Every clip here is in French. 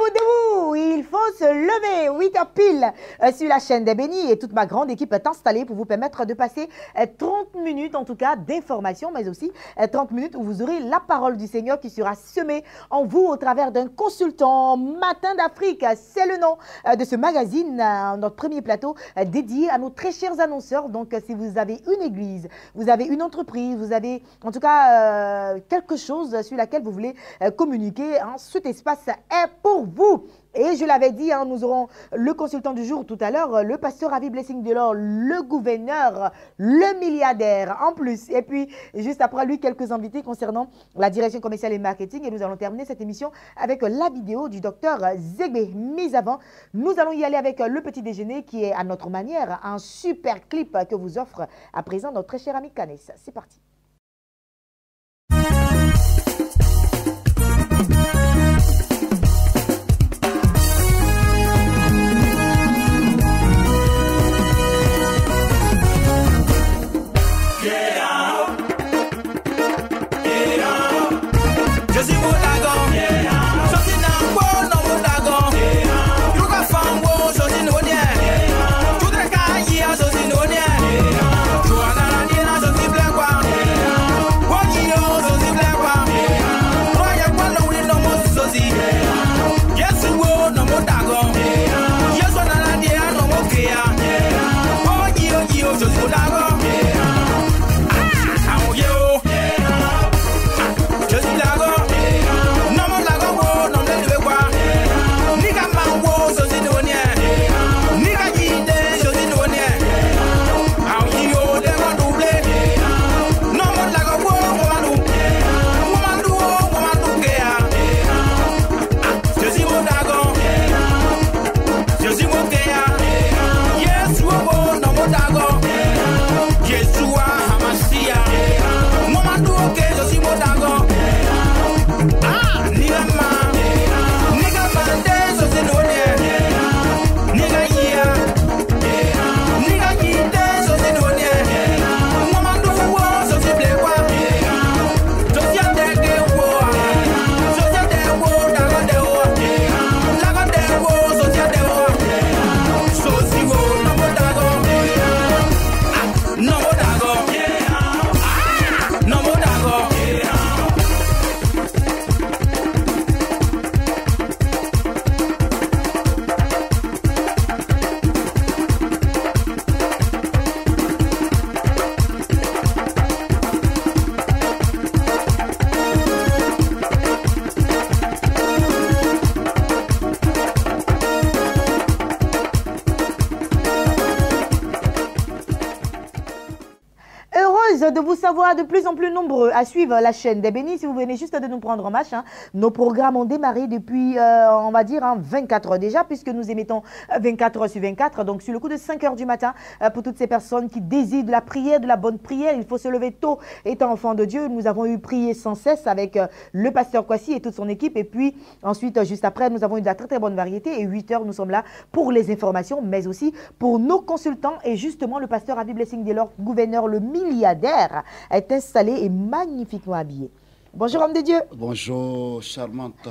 Debout, il faut se lever, 8h pile sur la chaîne des bénis et toute ma grande équipe est installée pour vous permettre de passer 30 minutes en tout cas d'information, mais aussi 30 minutes où vous aurez la parole du Seigneur qui sera semée en vous au travers d'un consultant. Matin d'Afrique, c'est le nom de ce magazine, notre premier plateau dédié à nos très chers annonceurs. Donc si vous avez une église, vous avez une entreprise, vous avez en tout cas quelque chose sur laquelle vous voulez communiquer, hein, cet espace est pour vous. Et je l'avais dit, hein, nous aurons le consultant du jour tout à l'heure, le pasteur Ravi Blessing Delors, le gouverneur, le milliardaire en plus. Et puis, juste après lui, quelques invités concernant la direction commerciale et marketing. Et nous allons terminer cette émission avec la vidéo du docteur Zegbe. Mais avant, nous allons y aller avec le petit déjeuner qui est à notre manière un super clip que vous offre à présent notre très cher ami Canes. C'est parti. De vous savoir de plus en plus nombreux à suivre la chaîne des bénis. Si vous venez juste de nous prendre en marche, hein, nos programmes ont démarré depuis, on va dire, 24 heures déjà, puisque nous émettons 24 heures sur 24. Donc, sur le coup de 5 heures du matin, pour toutes ces personnes qui désirent de la prière, de la bonne prière, il faut se lever tôt étant enfant de Dieu. Nous avons eu prié sans cesse avec le pasteur Kwasi et toute son équipe. Et puis, ensuite, juste après, nous avons eu de la très, très bonne variété. Et 8 heures, nous sommes là pour les informations, mais aussi pour nos consultants. Et justement, le pasteur Ravi Blessing Delors, gouverneur, le milliardaire, est installé et magnifiquement habillé. Bonjour homme de Dieu. Bonjour charmante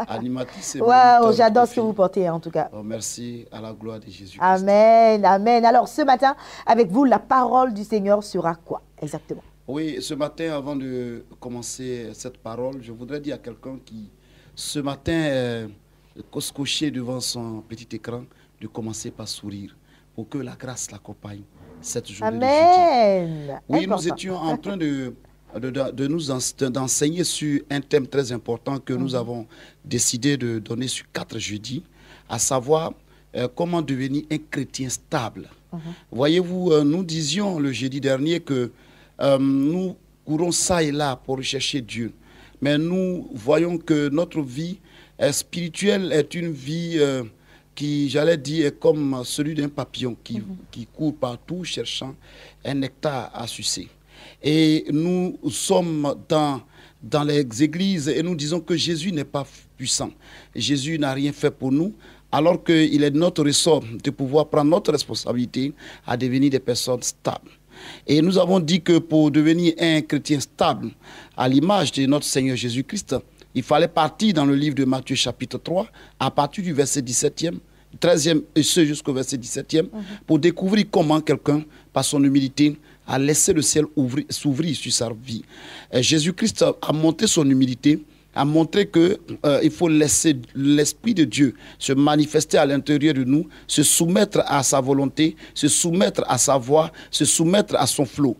animatrice. Waouh, j'adore ce que vous portez en tout cas. Oh, merci à la gloire de Jésus. Amen, amen. Alors ce matin, avec vous, la parole du Seigneur sera quoi exactement? Oui, ce matin, avant de commencer cette parole, je voudrais dire à quelqu'un qui, ce matin, couché devant son petit écran, de commencer par sourire pour que la grâce l'accompagne cette journée. Amen. Oui, nous étions en train d'enseigner sur un thème très important que nous avons décidé de donner sur 4 jeudis, à savoir comment devenir un chrétien stable. Voyez-vous, nous disions le jeudi dernier que nous courons ça et là pour rechercher Dieu, mais nous voyons que notre vie spirituelle est une vie qui, j'allais dire, est comme celui d'un papillon qui court partout cherchant un nectar à sucer. Et nous sommes dans les églises et nous disons que Jésus n'est pas puissant. Jésus n'a rien fait pour nous, alors qu'il est notre ressort de pouvoir prendre notre responsabilité à devenir des personnes stables. Et nous avons dit que pour devenir un chrétien stable, à l'image de notre Seigneur Jésus-Christ, il fallait partir dans le livre de Matthieu chapitre 3, à partir du verset 17e, 13e et ce jusqu'au verset 17e, pour découvrir comment quelqu'un, par son humilité, a laissé le ciel s'ouvrir sur sa vie. Jésus-Christ a montré son humilité, a montré qu'il faut laisser l'Esprit de Dieu se manifester à l'intérieur de nous, se soumettre à sa volonté, se soumettre à sa voix, se soumettre à son flot.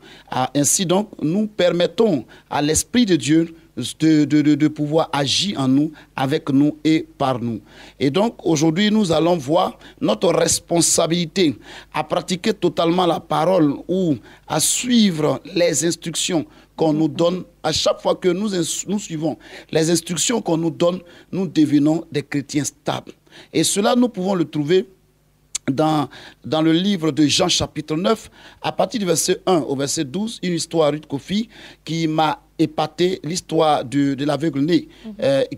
Ainsi donc, nous permettons à l'Esprit de Dieu de pouvoir agir en nous, avec nous et par nous. Et donc, aujourd'hui, nous allons voir notre responsabilité à pratiquer totalement la parole ou à suivre les instructions qu'on nous donne. À chaque fois que nous suivons les instructions qu'on nous donne, nous devenons des chrétiens stables. Et cela, nous pouvons le trouver dans le livre de Jean chapitre 9, à partir du verset 1 au verset 12, une histoire Ruth Kofi qui m'a épaté, l'histoire de l'aveugle né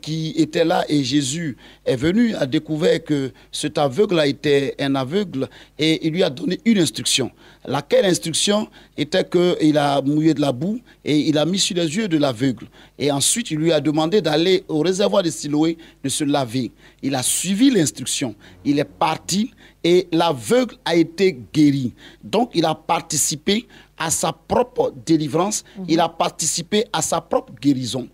qui était là, et Jésus est venu, a découvert que cet aveugle était un aveugle et il lui a donné une instruction. Laquelle instruction était qu'il a mouillé de la boue et il a mis sur les yeux de l'aveugle. Et ensuite, il lui a demandé d'aller au réservoir de Siloé, de se laver. Il a suivi l'instruction. Il est parti et l'aveugle a été guéri. Donc, il a participé à sa propre délivrance, il a participé à sa propre guérison.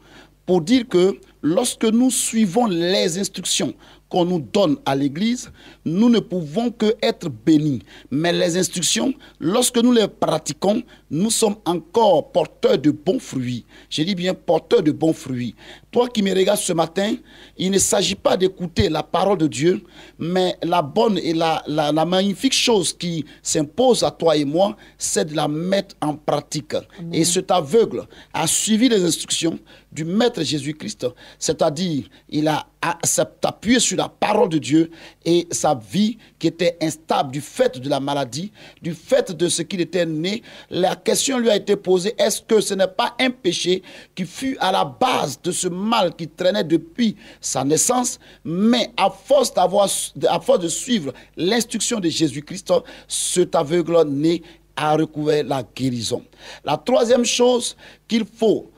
Pour dire que lorsque nous suivons les instructions qu'on nous donne à l'église, nous ne pouvons que être bénis. Mais les instructions, lorsque nous les pratiquons, nous sommes encore porteurs de bons fruits. Je dis bien porteurs de bons fruits. Toi qui me regardes ce matin, il ne s'agit pas d'écouter la parole de Dieu, mais la bonne et la magnifique chose qui s'impose à toi et moi, c'est de la mettre en pratique. Amen. Et cet aveugle a suivi les instructions du Maître Jésus-Christ, c'est-à-dire il a appuyé sur la parole de Dieu, et sa vie qui était instable du fait de la maladie, du fait de ce qu'il était né, la question lui a été posée, est-ce que ce n'est pas un péché qui fut à la base de ce mal qui traînait depuis sa naissance, mais à force de suivre l'instruction de Jésus-Christ, cet aveugle né a recouvert la guérison. La troisième chose qu'il faut,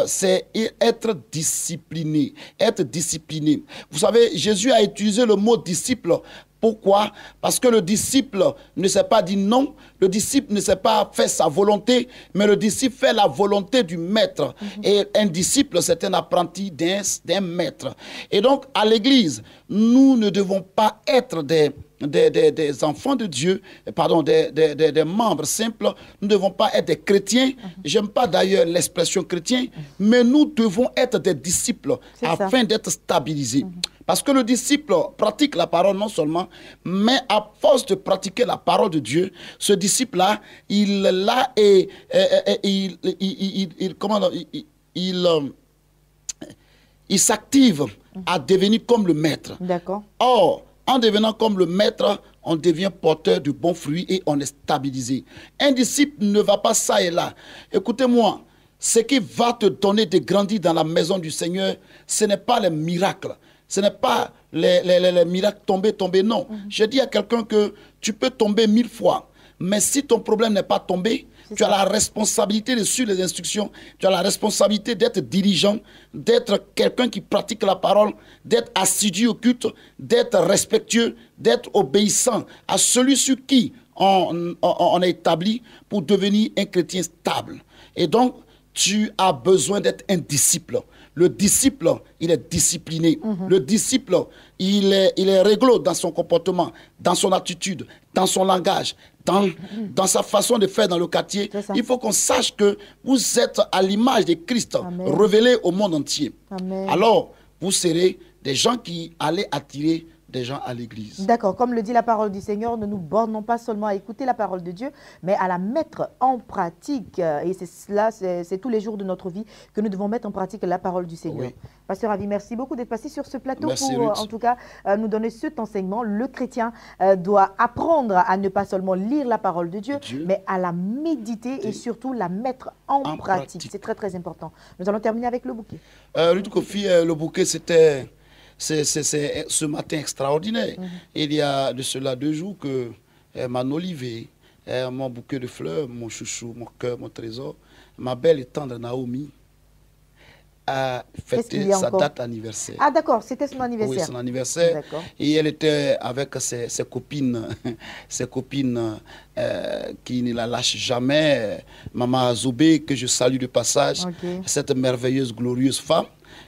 c'est être discipliné. Être discipliné. Vous savez, Jésus a utilisé le mot disciple. Pourquoi? Parce que le disciple ne s'est pas dit non, le disciple ne s'est pas fait sa volonté, mais le disciple fait la volonté du maître. Et un disciple, c'est un apprenti d'un maître. Et donc, à l'église, nous ne devons pas être des enfants de Dieu, pardon, des membres simples. Nous ne devons pas être des chrétiens. J'aime pas d'ailleurs l'expression chrétien, mais nous devons être des disciples afin d'être stabilisés. Parce que le disciple pratique la parole non seulement, mais à force de pratiquer la parole de Dieu, ce disciple-là, il s'active à devenir comme le maître. D'accord. Or, en devenant comme le maître, on devient porteur de bons fruits et on est stabilisé. Un disciple ne va pas ça et là. Écoutez-moi, ce qui va te donner de grandir dans la maison du Seigneur, ce n'est pas les miracles. Ce n'est pas les miracles tomber, non. Je dis à quelqu'un que tu peux tomber 1000 fois, mais si ton problème n'est pas tombé, tu as la responsabilité de suivre les instructions, tu as la responsabilité d'être dirigeant, d'être quelqu'un qui pratique la parole, d'être assidu au culte, d'être respectueux, d'être obéissant à celui sur qui on est établi pour devenir un chrétien stable. Et donc, tu as besoin d'être un disciple. Le disciple, il est discipliné. Le disciple, il est réglo dans son comportement, dans son attitude, dans son langage, dans sa façon de faire dans le quartier. Il faut qu'on sache que vous êtes à l'image de Christ, révélé au monde entier. Amen. Alors, vous serez des gens qui allaient attirer des gens à l'église. D'accord, comme le dit la parole du Seigneur, ne nous bornons pas seulement à écouter la parole de Dieu, mais à la mettre en pratique. Et c'est cela, c'est tous les jours de notre vie que nous devons mettre en pratique la parole du Seigneur. Oui. Pasteur Ravi, merci beaucoup d'être passé sur ce plateau pour, en tout cas, nous donner cet enseignement. Le chrétien doit apprendre à ne pas seulement lire la parole de Dieu, mais à la méditer et surtout la mettre en pratique. C'est très, très important. Nous allons terminer avec le bouquet. Ruth Kofi, le bouquet, c'était... C'est ce matin extraordinaire. Il y a de cela 2 jours que Manon Olivier mon bouquet de fleurs, mon chouchou, mon cœur, mon trésor. Ma belle et tendre Naomi a fêté sa date anniversaire. Ah d'accord, c'était son anniversaire. Oui, son anniversaire. Et elle était avec ses copines, qui ne la lâchent jamais. Maman Zoubé, que je salue de passage, cette merveilleuse, glorieuse femme.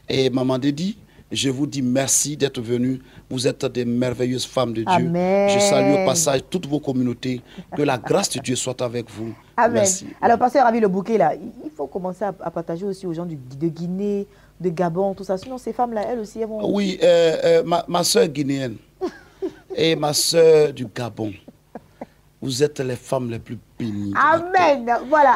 Et Maman Dédi, je vous dis merci d'être venus. Vous êtes des merveilleuses femmes de Dieu. Amen. Je salue au passage toutes vos communautés. Que la grâce de Dieu soit avec vous. Amen. Merci. Alors, pasteur Ravi, le bouquet, là, il faut commencer à partager aussi aux gens de Guinée, de Gabon, tout ça. Sinon, ces femmes-là, elles aussi, elles vont... Oui, ma soeur guinéenne et ma soeur du Gabon, vous êtes les femmes les plus bénies. Amen. Voilà.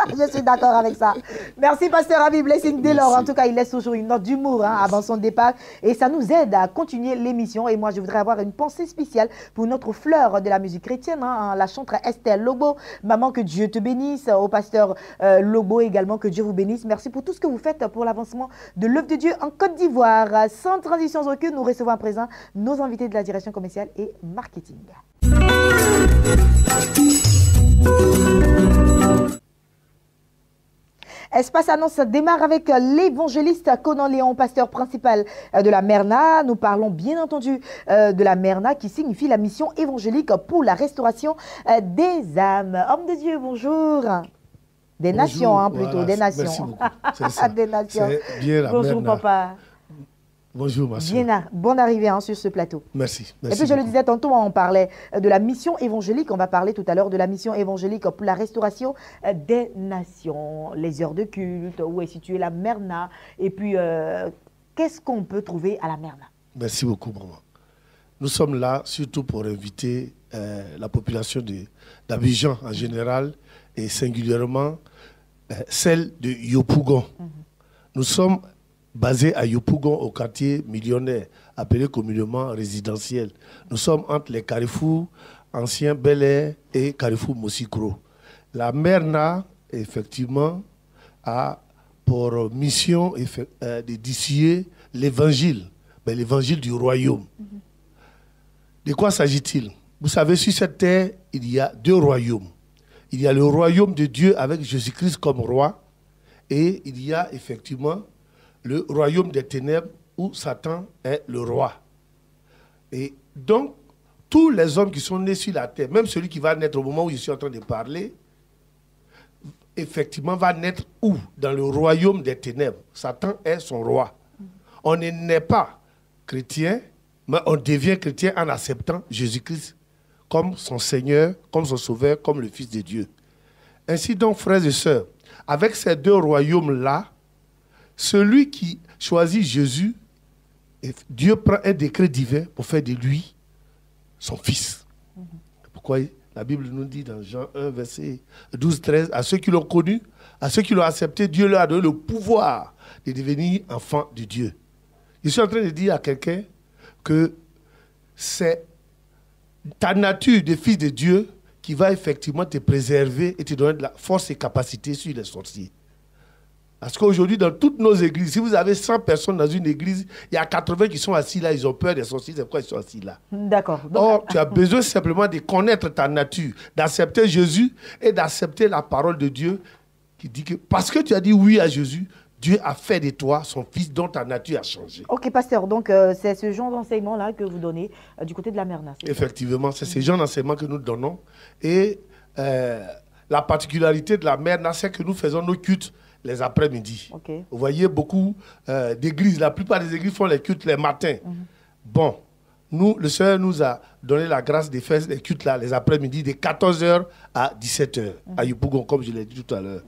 Je suis d'accord avec ça. Merci, pasteur Ravi. Blessing Delors. En tout cas, il laisse toujours une note d'humour avant son départ. Et ça nous aide à continuer l'émission. Et moi, je voudrais avoir une pensée spéciale pour notre fleur de la musique chrétienne, la chanteuse Estelle Lobo. Maman, que Dieu te bénisse. Au pasteur Lobo également, que Dieu vous bénisse. Merci pour tout ce que vous faites pour l'avancement de l'œuvre de Dieu en Côte d'Ivoire. Sans transition aucune, nous recevons à présent nos invités de la direction commerciale et marketing. Espace Annonce démarre avec l'évangéliste Conan Léon, pasteur principal de la Merna. Nous parlons bien entendu de la Merna qui signifie la mission évangélique pour la restauration des âmes. Homme de Dieu, bonjour. Des bonjour, nations, plutôt, voilà, des nations. Merci beaucoup. Des nations. Bien la bonjour, Merna. Papa. Bonjour, ma soeur. Bonne arrivée sur ce plateau. Merci. Et puis, je le disais tantôt, on parlait de la mission évangélique. On va parler tout à l'heure de la mission évangélique pour la restauration des nations, les heures de culte, où est située la Merna. Et puis, qu'est-ce qu'on peut trouver à la Merna? Merci beaucoup, maman. Nous sommes là surtout pour inviter la population d'Abidjan en général et singulièrement celle de Yopougon. Nous sommes basé à Yopougon, au quartier millionnaire, appelé communément résidentiel. Nous sommes entre les carrefours anciens Bel Air et carrefour Mossikro. La Merna, effectivement, a pour mission de diffuser l'évangile, l'évangile du royaume. De quoi s'agit-il? Vous savez, sur cette terre, il y a deux royaumes. Il y a le royaume de Dieu avec Jésus-Christ comme roi, et il y a effectivement le royaume des ténèbres où Satan est le roi. Et donc, tous les hommes qui sont nés sur la terre, même celui qui va naître au moment où je suis en train de parler, effectivement va naître où? Dans le royaume des ténèbres. Satan est son roi. On ne naît pas chrétien, mais on devient chrétien en acceptant Jésus-Christ comme son Seigneur, comme son Sauveur, comme le Fils de Dieu. Ainsi donc, frères et sœurs, avec ces deux royaumes-là, celui qui choisit Jésus, Dieu prend un décret divin pour faire de lui son fils. Pourquoi la Bible nous dit dans Jean 1, verset 12-13, à ceux qui l'ont connu, à ceux qui l'ont accepté, Dieu leur a donné le pouvoir de devenir enfants de Dieu. Je suis en train de dire à quelqu'un que c'est ta nature de fils de Dieu qui va effectivement te préserver et te donner de la force et capacité sur les sorciers. Parce qu'aujourd'hui, dans toutes nos églises, si vous avez 100 personnes dans une église, il y a 80 qui sont assis là, ils ont peur des sorciers, c'est pourquoi ils sont assis là. D'accord. Or, tu as besoin simplement de connaître ta nature, d'accepter Jésus et d'accepter la parole de Dieu qui dit que parce que tu as dit oui à Jésus, Dieu a fait de toi son fils dont ta nature a changé. Ok, pasteur, donc c'est ce genre d'enseignement-là que vous donnez du côté de la Merna. Effectivement, c'est ce genre d'enseignement que nous donnons. Et la particularité de la Merna, c'est que nous faisons nos cultes les après-midi. Okay. Vous voyez beaucoup d'églises, la plupart des églises font les cultes les matins. Bon, nous, le Seigneur nous a donné la grâce de faire les cultes là, les après-midi, de 14h à 17h, à Yopougon, comme je l'ai dit tout à l'heure.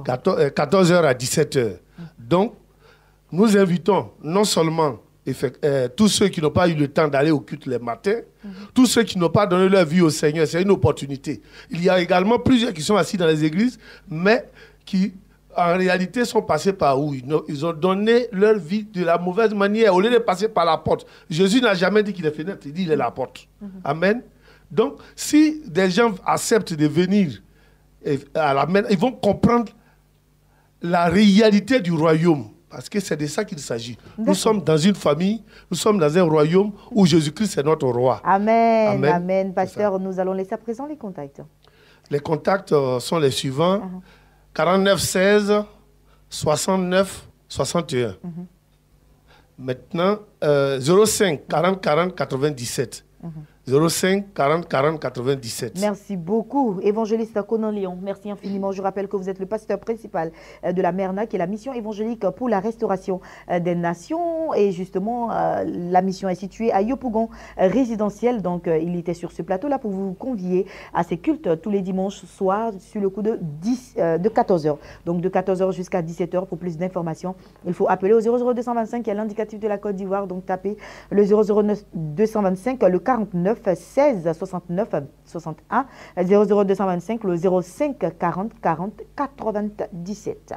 14h à 17h. Donc, nous invitons non seulement tous ceux qui n'ont pas eu le temps d'aller au culte les matins, tous ceux qui n'ont pas donné leur vie au Seigneur, c'est une opportunité. Il y a également plusieurs qui sont assis dans les églises, mais qui en réalité sont passés par où? Ils ont donné leur vie de la mauvaise manière au lieu de passer par la porte. Jésus n'a jamais dit qu'il est fenêtre, il dit qu'il est la porte. Amen. Donc, si des gens acceptent de venir à la Merna, ils vont comprendre la réalité du royaume. Parce que c'est de ça qu'il s'agit. Nous sommes dans une famille, nous sommes dans un royaume où Jésus-Christ est notre roi. Amen, Amen. amen. Pasteur, nous allons laisser à présent les contacts. Les contacts sont les suivants. 49 16 69 61. Maintenant, 05 40 40 97. 05 40 40 97. Merci beaucoup, évangéliste Conan Léon. Merci infiniment. Je rappelle que vous êtes le pasteur principal de la MERNA, qui est la mission évangélique pour la restauration des nations. Et justement, la mission est située à Yopougon résidentiel. Donc, il était sur ce plateau-là pour vous convier à ces cultes tous les dimanches soirs sur le coup de 14h. Donc, de 14h jusqu'à 17h. Pour plus d'informations, il faut appeler au 00225, qui est l'indicatif de la Côte d'Ivoire. Donc, tapez le 00225, le 49 16 69 61 00225, le 05 40 40 97.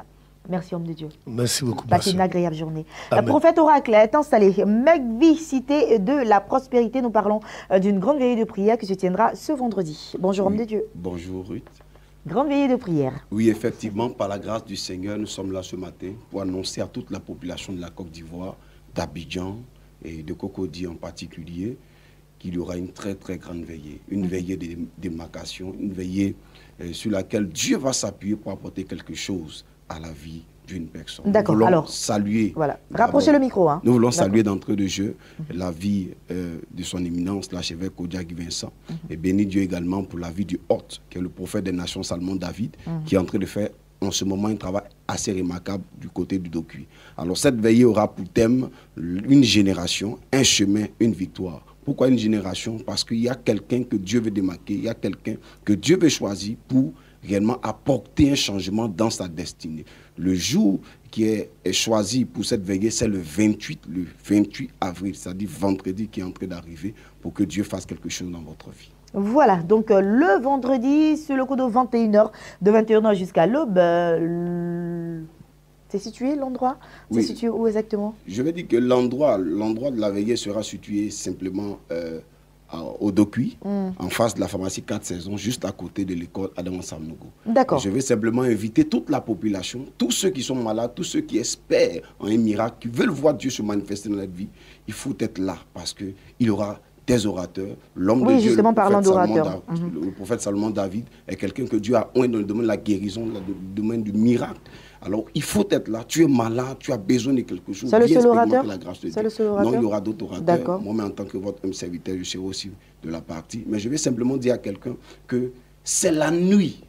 Merci, homme de Dieu. Merci beaucoup. Passez une agréable journée. Amen. Prophète Oracle est installé. Megvi, cité de la prospérité. Nous parlons d'une grande veillée de prière qui se tiendra ce vendredi. Bonjour, homme de Dieu. Bonjour Ruth. Grande veillée de prière. Oui, effectivement, par la grâce du Seigneur, nous sommes là ce matin pour annoncer à toute la population de la Côte d'Ivoire, d'Abidjan et de Cocody en particulier, qu'il y aura une très très grande veillée, une veillée de démarcation, une veillée sur laquelle Dieu va s'appuyer pour apporter quelque chose à la vie d'une personne. D'accord. Nous voulons Alors, saluer. Voilà. Rapprochez le micro. Hein. Nous voulons saluer d'entrée de jeu la vie de son éminence, l'archevêque Kodiak Vincent, et bénir Dieu également pour la vie du hôte, qui est le prophète des nations Salomon David, qui est en train de faire en ce moment un travail assez remarquable du côté du Dokuy. Alors cette veillée aura pour thème une génération, un chemin, une victoire. Pourquoi une génération? Parce qu'il y a quelqu'un que Dieu veut démarquer, il y a quelqu'un que Dieu veut choisir pour réellement apporter un changement dans sa destinée. Le jour qui est choisi pour cette veillée, c'est le 28 avril, c'est-à-dire vendredi qui est en train d'arriver, pour que Dieu fasse quelque chose dans votre vie. Voilà, donc le vendredi, sur le coup de 21h, de 21h jusqu'à l'aube, c'est situé l'endroit? Oui. C'est situé où exactement? Je vais dire que l'endroit de la veillée sera situé simplement au Dokuy, en face de la pharmacie 4 saisons, juste à côté de l'école Adam Samnogo. D'accord. Je vais simplement inviter toute la population, tous ceux qui sont malades, tous ceux qui espèrent en un miracle, qui veulent voir Dieu se manifester dans leur vie. Il faut être là parce qu'il y aura des orateurs. L'homme de Dieu, justement, parlant d'orateurs. Le prophète Salomon David est quelqu'un que Dieu a oint dans le domaine de la guérison, dans le domaine du miracle. Alors, il faut être là. Tu es malade, tu as besoin de quelque chose. C'est le seul orateur? La grâce de C'est Dieu. le seul orateur? Non, il y aura d'autres orateurs. D'accord. Moi-même, en tant que votre homme serviteur, je serai aussi de la partie. Mais je vais simplement dire à quelqu'un que c'est la nuit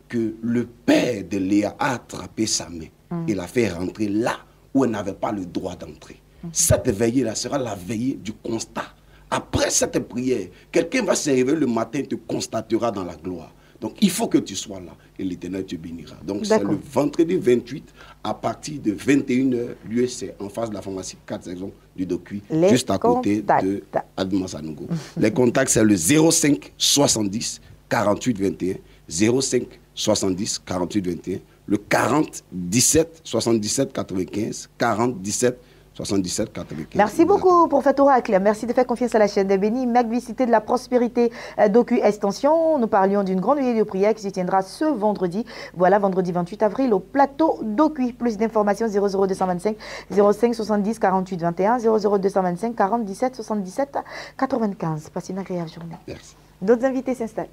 que le père de Léa a attrapé sa main et l'a fait rentrer là où elle n'avait pas le droit d'entrer. Cette veillée-là sera la veillée du constat. Après cette prière, quelqu'un va se réveiller le matin et te constatera dans la gloire. Donc, il faut que tu sois là et l'Éternel te bénira. Donc, c'est le vendredi 28 à partir de 21h. Lieu, c'est en face de la pharmacie 4 saisons du Dokuy, juste à côté de Adama Sanogo. Les contacts, c'est le 05 70 48 21, 05 70 48 21, le 40 17 77 95, 40 17 77 95. Merci beaucoup, prophète Oracle. Merci de faire confiance à la chaîne des bénis. Megvi, cité de la prospérité, Dokuy Extension. Nous parlions d'une grande veillée de prière qui se tiendra ce vendredi. Voilà, vendredi 28 avril au plateau Dokuy. Plus d'informations 00225 05 70 48 21 00225 40 17 77 95. Passez une agréable journée. Merci. D'autres invités s'installent.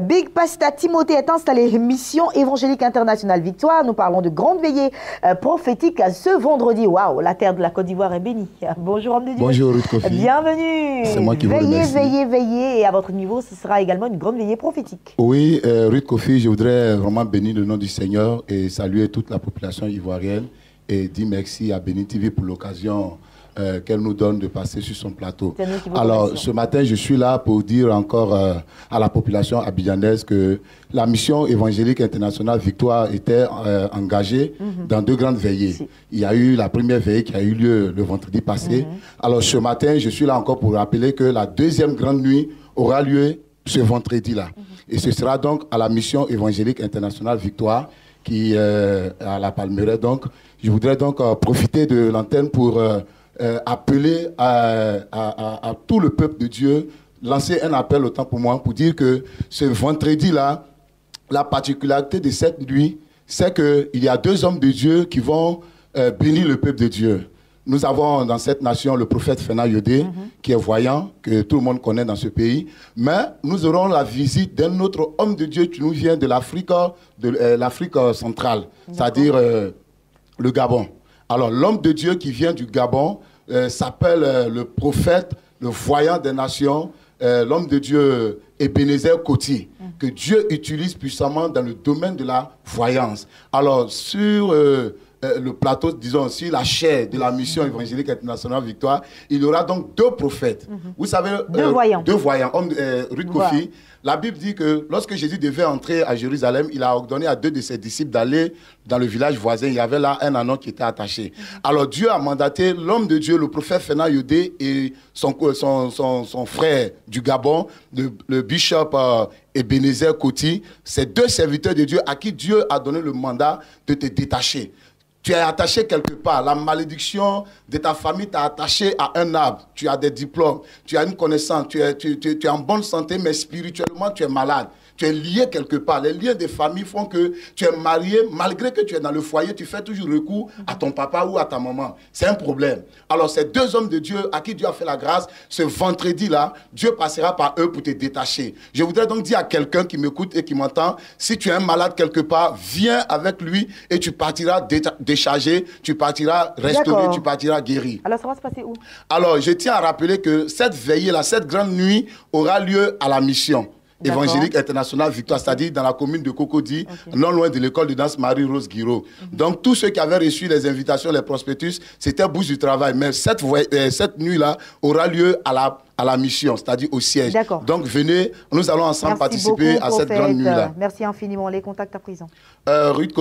Big Pasta Timothée est installé. Mission évangélique internationale Victoire. Nous parlons de grande veillée prophétique ce vendredi. Waouh, la terre de la Côte d'Ivoire est bénie. Bonjour, homme de Dieu. Bonjour, Ruth Kofi. Bienvenue. C'est moi qui vous remercie. Veillez. Et à votre niveau, ce sera également une grande veillée prophétique. Oui, Ruth Kofi, je voudrais vraiment bénir le nom du Seigneur et saluer toute la population ivoirienne et dire merci à Béni TV pour l'occasion qu'elle nous donne de passer sur son plateau. Alors, ce matin, je suis là pour dire encore à la population abidjanaise que la mission évangélique internationale Victoire était engagée dans deux grandes veillées. Il y a eu la première veillée qui a eu lieu le vendredi passé. Alors, ce matin, je suis là encore pour rappeler que la deuxième grande nuit aura lieu ce vendredi-là. Et ce sera donc à la mission évangélique internationale Victoire qui à la Palmeraie. Donc, je voudrais donc profiter de l'antenne pour appeler à tout le peuple de Dieu, lancer un appel autant pour moi, pour dire que ce vendredi-là, la particularité de cette nuit, c'est qu'il y a deux hommes de Dieu qui vont bénir le peuple de Dieu. Nous avons dans cette nation le prophète Fena Yodé, qui est voyant, que tout le monde connaît dans ce pays. Mais nous aurons la visite d'un autre homme de Dieu qui nous vient de l'Afrique centrale, c'est-à-dire le Gabon. Alors, l'homme de Dieu qui vient du Gabon s'appelle le prophète, le voyant des nations, l'homme de Dieu Ebenezer Koti, que Dieu utilise puissamment dans le domaine de la voyance. Alors, sur le plateau, disons, sur la chaire de la mission évangélique internationale Victoire, il y aura donc deux prophètes. Vous savez, deux voyants, Ruth Kofi. La Bible dit que lorsque Jésus devait entrer à Jérusalem, il a ordonné à deux de ses disciples d'aller dans le village voisin. Il y avait là un anon qui était attaché. Alors Dieu a mandaté l'homme de Dieu, le prophète Fena Yodé, et son frère du Gabon, le bishop Ebenezer Koti, ces deux serviteurs de Dieu à qui Dieu a donné le mandat de te détacher. Tu es attaché quelque part. La malédiction de ta famille t'a attaché à un arbre. Tu as des diplômes, tu as une connaissance, tu es en bonne santé, mais spirituellement, tu es malade. Tu es lié quelque part. Les liens de famille font que tu es marié, malgré que tu es dans le foyer, tu fais toujours recours à ton papa ou à ta maman. C'est un problème. Alors, ces deux hommes de Dieu à qui Dieu a fait la grâce, ce vendredi-là, Dieu passera par eux pour te détacher. Je voudrais donc dire à quelqu'un qui m'écoute et qui m'entend, si tu es un malade quelque part, viens avec lui et tu partiras déchargé, tu partiras restauré, tu partiras guéri. Alors, ça va se passer où? Alors, je tiens à rappeler que cette veillée-là, cette grande nuit aura lieu à la mission évangélique internationale Victoire, c'est-à-dire dans la commune de Cocody, non loin de l'école de danse Marie-Rose Guiraud. Donc, tous ceux qui avaient reçu les invitations, les prospectus, c'était bouche du travail. Mais cette nuit-là aura lieu à la mission, c'est-à-dire au siège. Donc, venez, nous allons ensemble participer à cette grande nuit-là. Merci infiniment. Les contacts à présent. Ruth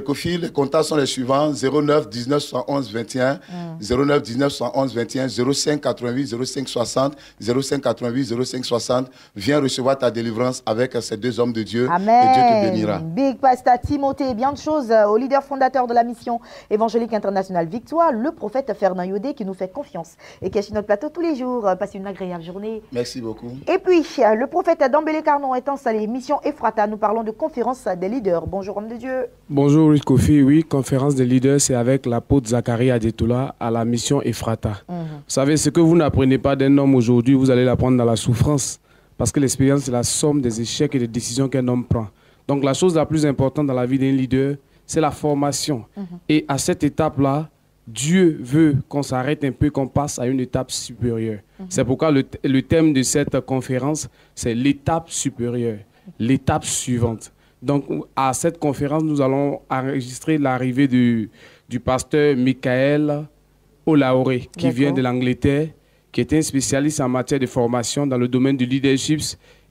Kofi, les contacts sont les suivants: 09 19 111 21, 09 19 111 21, 05 88 05 60, 05 88 05 60. Viens recevoir ta délivrance avec ces deux hommes de Dieu. Amen. Et Dieu te bénira. Big Pastor Timothée, bien de choses au leader fondateur de la mission évangélique internationale Victoire, le prophète Fena Yodé qui nous fait confiance et qui est sur notre plateau tous les jours. Passez une agréable journée. Merci beaucoup. Et puis, le prophète Dambélé Carnon est installé. Mission Ephrata, nous parlons de conférence des leaders. Bonjour, homme de Dieu. Bonjour, Ruth Kofi. Oui, conférence des leaders, c'est avec l'apôtre Zacharie Adetola à la mission Ephrata. Vous savez, ce que vous n'apprenez pas d'un homme aujourd'hui, vous allez l'apprendre dans la souffrance. Parce que l'expérience, c'est la somme des échecs et des décisions qu'un homme prend. Donc, la chose la plus importante dans la vie d'un leader, c'est la formation. Et à cette étape-là, Dieu veut qu'on s'arrête un peu, qu'on passe à une étape supérieure. C'est pourquoi le thème de cette conférence, c'est l'étape supérieure, l'étape suivante. Donc, à cette conférence, nous allons enregistrer l'arrivée du pasteur Michael Olaoré, qui vient de l'Angleterre, qui est un spécialiste en matière de formation dans le domaine du leadership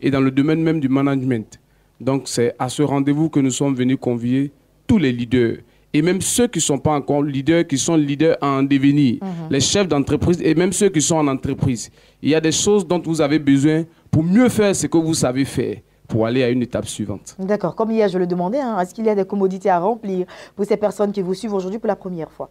et dans le domaine même du management. Donc, c'est à ce rendez-vous que nous sommes venus convier tous les leaders. Et même ceux qui ne sont pas encore leaders, qui sont leaders en devenir, les chefs d'entreprise et même ceux qui sont en entreprise. Il y a des choses dont vous avez besoin pour mieux faire ce que vous savez faire, pour aller à une étape suivante. D'accord. Comme hier, je le demandais, est-ce qu'il y a des commodités à remplir pour ces personnes qui vous suivent aujourd'hui pour la première fois?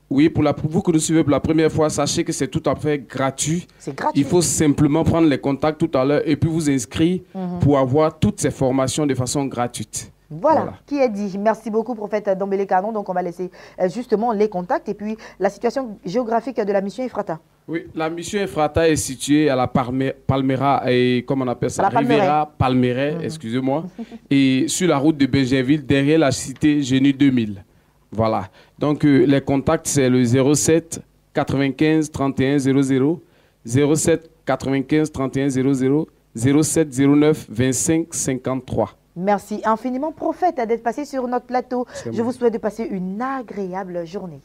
Oui, pour vous que nous suivez pour la première fois, sachez que c'est tout à fait gratuit. C'est gratuit. Il faut simplement prendre les contacts tout à l'heure et puis vous inscrire pour avoir toutes ces formations de façon gratuite. Voilà, qui est dit. Merci beaucoup, prophète Dambélé Carnon. Donc, on va laisser justement les contacts et puis la situation géographique de la mission Ephrata. Oui, la mission Ephrata est située à la Palmera, et comment on appelle ça, Rivera Palmeraie, excusez-moi, et sur la route de Benjerville, derrière la cité Génie 2000. Voilà. Donc, les contacts, c'est le 07 95 31 00, 07 95 31 00, 07 09 25 53. Merci infiniment, prophète, d'être passé sur notre plateau. Je vous souhaite de passer une agréable journée.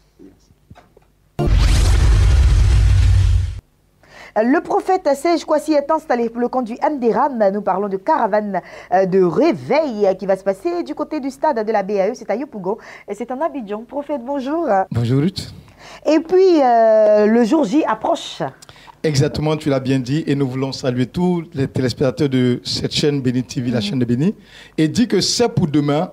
Le prophète Serge Kouassi est installé pour le compte du MDRAM. Nous parlons de caravane de réveil qui va se passer du côté du stade de la BAE. C'est à Yopougon et c'est en Abidjan. Prophète, bonjour. Bonjour Ruth. Et puis, le jour J approche. Exactement, tu l'as bien dit. Et nous voulons saluer tous les téléspectateurs de cette chaîne Béni TV, la chaîne de Béni. Et dire que c'est pour demain.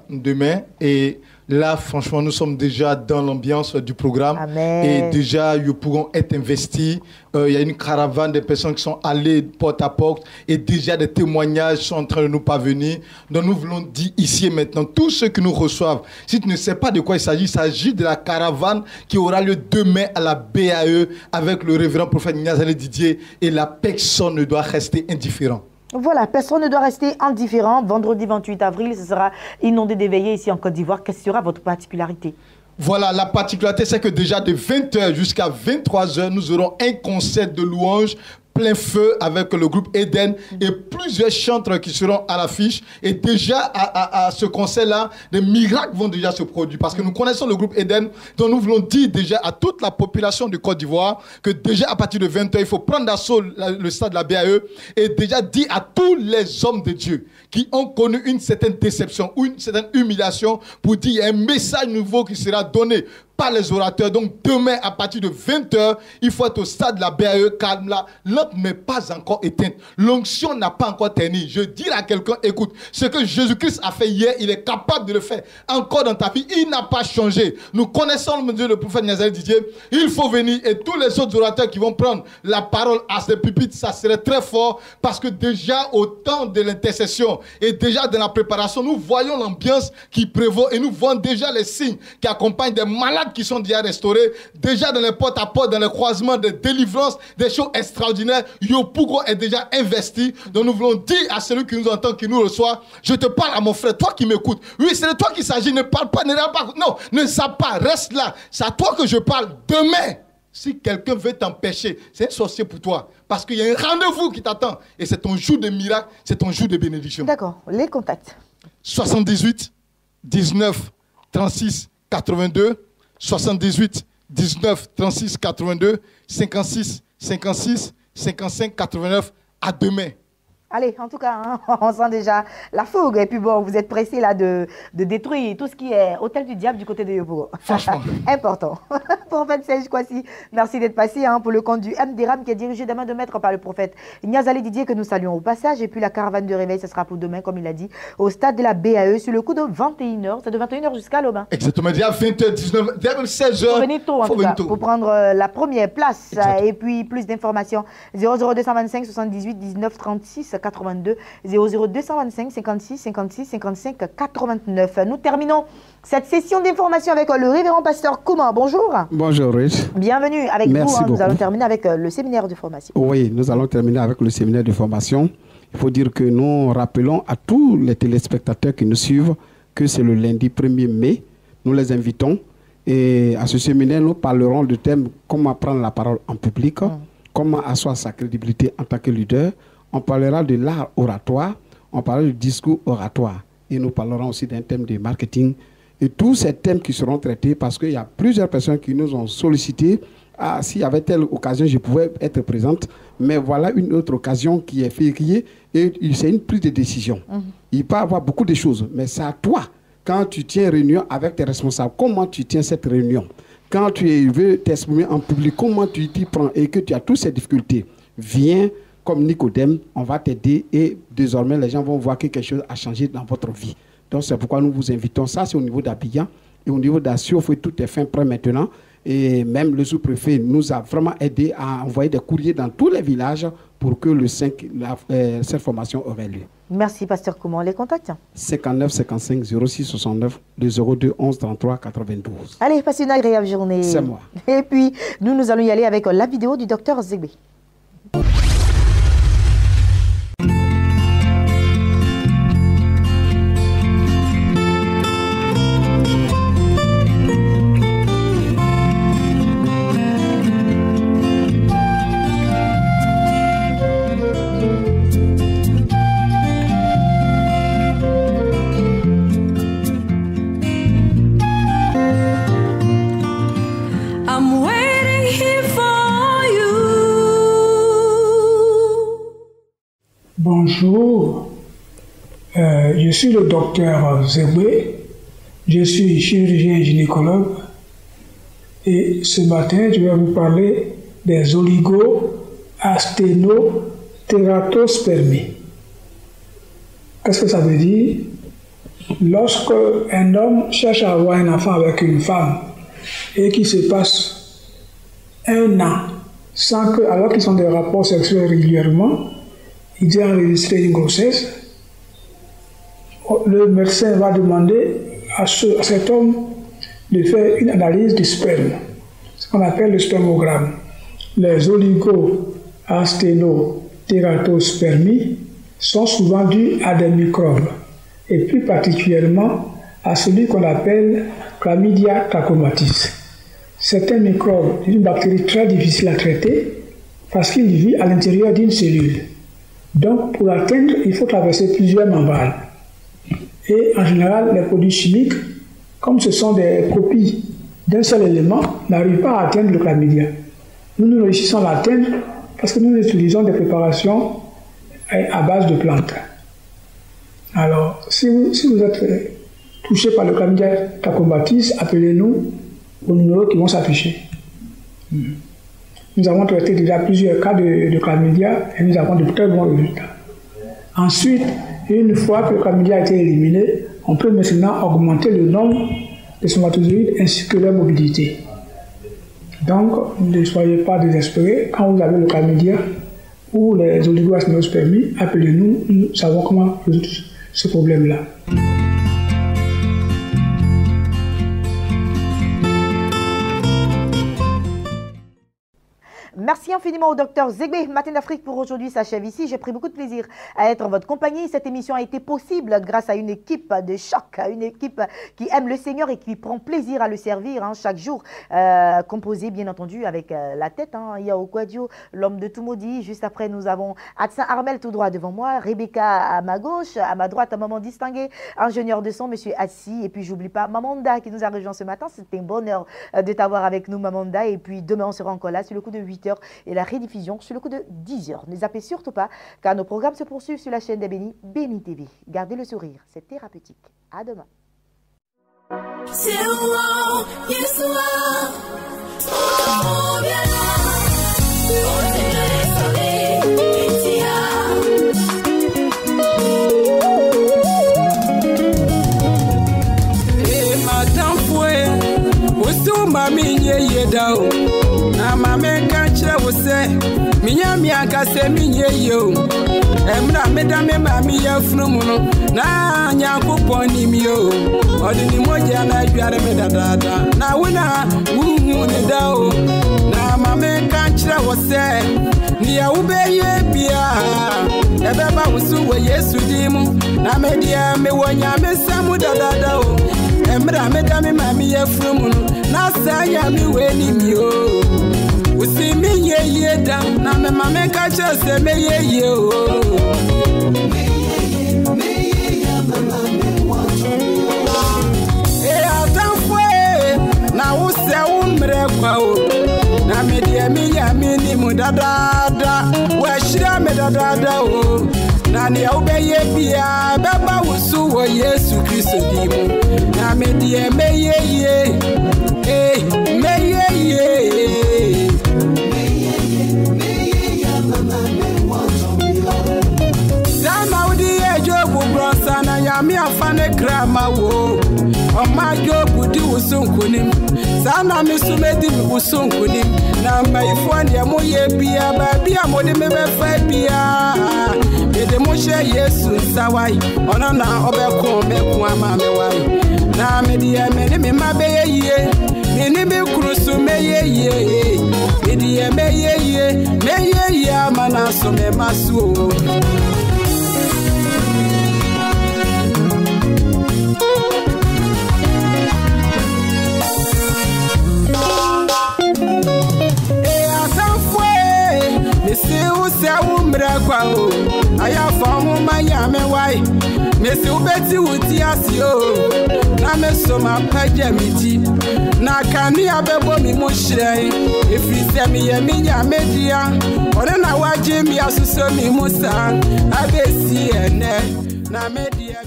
Et Là, franchement, nous sommes déjà dans l'ambiance du programme. Amen. Et déjà, ils pourront être investis. Il y a une caravane de personnes qui sont allées porte à porte. Et déjà, des témoignages sont en train de nous parvenir. Donc, nous voulons dire ici et maintenant, tous ceux qui nous reçoivent, si tu ne sais pas de quoi il s'agit de la caravane qui aura lieu demain à la BAE avec le révérend prophète Niazalé Didier. Et la personne ne doit rester indifférente. Voilà, personne ne doit rester indifférent. Vendredi 28 avril, ce sera inondé d'éveillés ici en Côte d'Ivoire. Quelle sera votre particularité? Voilà, la particularité, c'est que déjà de 20h jusqu'à 23h, nous aurons un concert de louanges plein feu avec le groupe Eden et plusieurs chanteurs qui seront à l'affiche. Et déjà, à ce concert-là, des miracles vont déjà se produire parce que nous connaissons le groupe Eden, dont nous voulons dire déjà à toute la population de Côte d'Ivoire que déjà à partir de 20h, il faut prendre d'assaut le stade de la BAE et déjà dire à tous les hommes de Dieu qui ont connu une certaine déception ou une certaine humiliation pour dire qu'il y a un message nouveau qui sera donné par les orateurs. Donc demain, à partir de 20h, il faut être au stade de la BAE car la lampe n'est pas encore éteinte. L'onction n'a pas encore terni. Je dis à quelqu'un, écoute, ce que Jésus-Christ a fait hier, il est capable de le faire encore dans ta vie. Il n'a pas changé. Nous connaissons le prophète Niazalé Didier. Il faut venir et tous les autres orateurs qui vont prendre la parole à ce pupitre, ça serait très fort parce que déjà au temps de l'intercession et déjà dans la préparation, nous voyons l'ambiance qui prévaut et nous voyons déjà les signes qui accompagnent des malades qui sont déjà restaurés, déjà dans les porte-à-porte, dans les croisements de délivrance, des choses extraordinaires. Yopougo est déjà investi. Donc nous voulons dire à celui qui nous entend, qui nous reçoit, je te parle à mon frère, toi qui m'écoutes. Oui, c'est de toi qu'il s'agit, ne parle pas, ne regarde pas. Non, ne sape pas, reste là. C'est à toi que je parle. Demain, si quelqu'un veut t'empêcher, c'est un sorcier pour toi. Parce qu'il y a un rendez-vous qui t'attend. Et c'est ton jour de miracle, c'est ton jour de bénédiction. D'accord, les contacts. 78 19 36 82 78 19 36 82 56 56 55 89. À demain. Allez, en tout cas, hein, on sent déjà la fougue. Et puis bon, vous êtes pressés là de détruire tout ce qui est hôtel du diable du côté de Yopougo. Franchement. Important. Prophète Serge Kwasi, merci d'être passé hein, pour le compte du MDRAM qui est dirigé demain de maître par le prophète Niazalé Didier que nous saluons au passage. Et puis la caravane de réveil, ce sera pour demain, comme il a dit, au stade de la BAE sur le coup de 21h. C'est de 21h jusqu'à l'aube. Hein. Exactement. Il y a 20h, 19h, même 16h. Faut venir tôt, en tout cas, pour prendre la première place. Et puis plus d'informations. 00225 78 19 36 82 00225 56 56 55 89. Nous terminons cette session d'information avec le révérend pasteur Kouma. Bonjour. Bonjour, Rich. Bienvenue avec Merci vous. Hein. beaucoup. Nous allons terminer avec le séminaire de formation. Oui, nous allons terminer avec le séminaire de formation. Il faut dire que nous rappelons à tous les téléspectateurs qui nous suivent que c'est le lundi 1er mai. Nous les invitons. Et à ce séminaire, nous parlerons du thème comment prendre la parole en public, comment asseoir sa crédibilité en tant que leader. On parlera de l'art oratoire, on parlera du discours oratoire. Et nous parlerons aussi d'un thème de marketing. Et tous ces thèmes qui seront traités parce qu'il y a plusieurs personnes qui nous ont sollicité. Ah, s'il y avait telle occasion, je pouvais être présente. Mais voilà une autre occasion qui est fériée et c'est une prise de décision. Il peut y avoir beaucoup de choses, mais c'est à toi. Quand tu tiens réunion avec tes responsables, comment tu tiens cette réunion? Quand tu veux t'exprimer en public, comment tu t'y prends et que tu as toutes ces difficultés? Viens comme Nicodème, on va t'aider et désormais les gens vont voir que quelque chose a changé dans votre vie. Donc c'est pourquoi nous vous invitons. Ça c'est au niveau d'Abidjan et au niveau d'Assiouf, tout est fin prêt maintenant. Et même le sous-préfet nous a vraiment aidé à envoyer des courriers dans tous les villages pour que le 5, cette formation aurait lieu. Merci, pasteur. Comment les contacts? 59 55 06 69 02 11 33 92. Allez, passez une agréable journée. C'est moi. Et puis, nous allons y aller avec la vidéo du docteur Zegbe. Bonjour, je suis le docteur Zegbe, je suis chirurgien gynécologue et ce matin je vais vous parler des oligo-asténotératospermies. Qu'est-ce que ça veut dire? Lorsque un homme cherche à avoir un enfant avec une femme et qu'il se passe 1 an sans que, alors qu'ils ont des rapports sexuels régulièrement, ils aient enregistré une grossesse, le médecin va demander à cet homme de faire une analyse du sperme, ce qu'on appelle le spermogramme. Les oligo-asténotératospermies sont souvent dus à des microbes, et plus particulièrement à celui qu'on appelle Chlamydia trachomatis. C'est un microbe d'une bactérie très difficile à traiter parce qu'il vit à l'intérieur d'une cellule. Donc, pour l'atteindre, il faut traverser plusieurs membranes. Et en général, les produits chimiques, comme ce sont des copies d'un seul élément, n'arrivent pas à atteindre le chlamydia. Nous réussissons à l'atteindre parce que nous utilisons des préparations à base de plantes. Alors, si vous êtes touché par le chlamydia trachomatis, appelez-nous aux numéros qui vont s'afficher. Nous avons traité déjà plusieurs cas de chlamydia et nous avons de très bons résultats. Ensuite, une fois que le chlamydia a été éliminé, on peut maintenant augmenter le nombre de spermatozoïdes ainsi que leur mobilité. Donc, ne soyez pas désespérés. Quand vous avez le chlamydia ou les oligo-asténospermies, appelez-nous, nous savons comment résoudre ce problème-là. Merci infiniment au docteur Zegbe. Matin d'Afrique pour aujourd'hui s'achève ici. J'ai pris beaucoup de plaisir à être en votre compagnie. Cette émission a été possible grâce à une équipe de choc, une équipe qui aime le Seigneur et qui prend plaisir à le servir chaque jour. Composée bien entendu avec la tête. Yao Kwadjo, l'homme de tout maudit. Juste après, nous avons Adsin Armel tout droit devant moi. Rebecca à ma gauche. À ma droite, un maman distingué. Ingénieur de son, monsieur Assi. Et puis, j'oublie pas Mamanda qui nous a rejoint ce matin. C'était un bonheur de t'avoir avec nous, Mamanda. Et puis, demain, on sera encore là sur le coup de 8h. Et la rediffusion sur le coup de 10h. Ne zappez surtout pas, car nos programmes se poursuivent sur la chaîne des Bénis, Béni TV. Gardez le sourire, c'est thérapeutique. À demain. Minyami akase minye yo emra medame mami ya frumuno na nyankopon ni mi yo odini moja na dware medadada na wona wuhu ne dao na mame kanchira wo se ni ya ubeye bia ebeba wusu we Yesu dimu na media me wonya me samu dadada o emra medame mami ya frumuno na sanya mi we ni mi yo usi mi ye da na me mame kacha se me ye o mama me want e atanfwe na wo se wo mre kwa o na me de mi ya mi ni mu dadada wa shira me dadada o na ne obeye bia baba wusu wo Yesu Kristo dimu na me de me ye me ye Yami afane krama wo Oma jobu di usunkunim Sana misumedi usunkunim Na maifwani ya moye bia Babia mode mebefa bia Mede moshe Yesu sawai Ona na obeko meku ama mewai Na medi ya meni mimabeye ye Mini mikrusu meye ye Medi ya meye ye Amana some masu Kwa aya famu manya me wai mesi ubeti uti asio na meso mapaja miti na kani abebo mi mo hire efri se mi ye minya media one na waje mi asuso mi musa abesi ene na media